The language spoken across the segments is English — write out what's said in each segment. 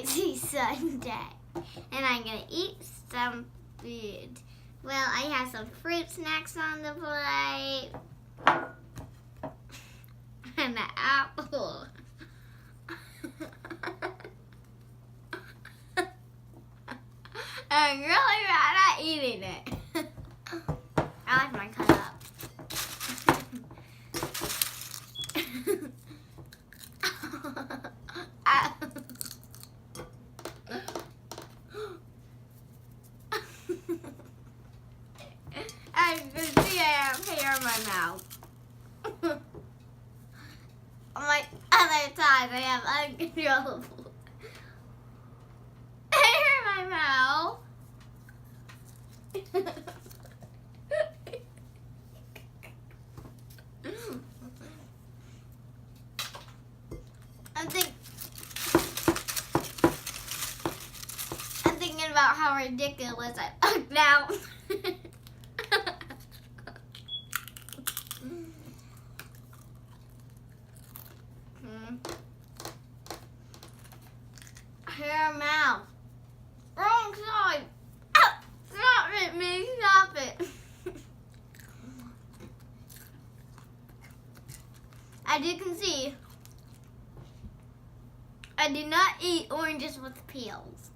Lazy Sunday. And I'm going to eat some food. Well, I have some fruit snacks on the plate. And an apple. I'm really bad at eating it. I like my cut up. I can see I have hair in my mouth. On my other side, I have uncontrollable hair in my mouth. I'm thinking about how ridiculous I look now. Hair mouth. Wrong side. Stop it, me. Stop it. As you can see, I do not eat oranges with peels.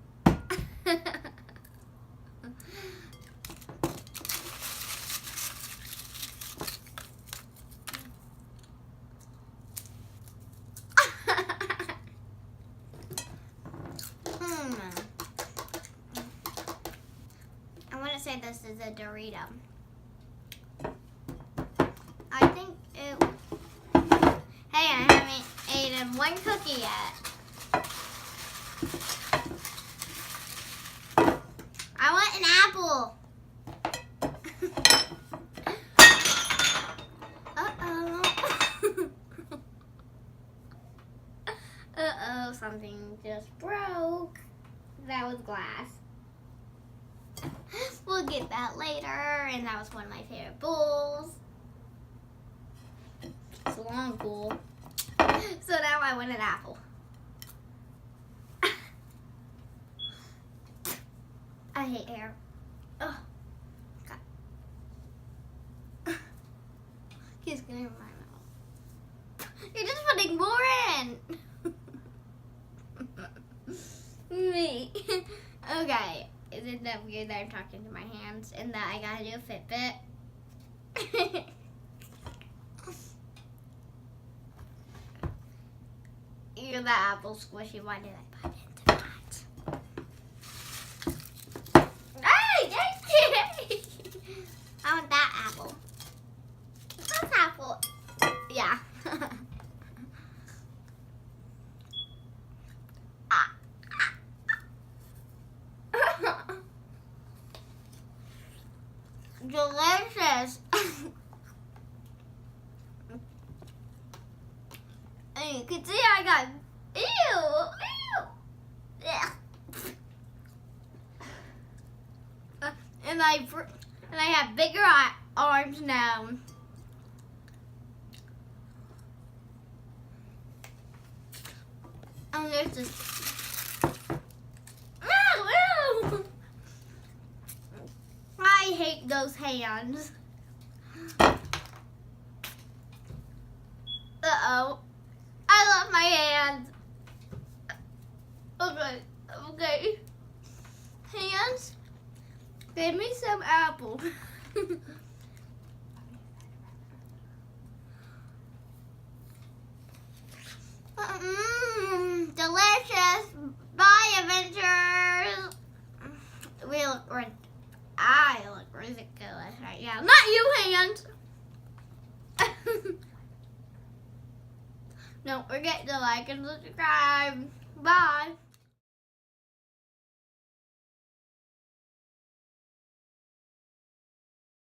I want to say this is a Dorito. I think it... Hey, I haven't eaten one cookie yet. I want an apple. Uh-oh. Uh-oh, something just broke. That was glass. We'll get that later, and that was one of my favorite bowls. It's a long bowl. So now I want an apple. I hate hair. Oh, God. He's getting in my mouth. You're just putting more in. Me. Okay. Isn't that weird that I'm talking to my hands and that I gotta do a Fitbit? You're the apple squishy. Why did I bite into that? Hey, I want that apple. This apple. Yeah. Delicious. And you can see I got ew. Yeah. And I have bigger arms now. And there's this. Ew. I hate those hands. Uh-oh. I love my hands. Okay. Hands, give me some apple. Delicious. Bye, Avengers. We look red. I look ridiculous right now. Not you, hands. Don't forget to like and subscribe. Bye.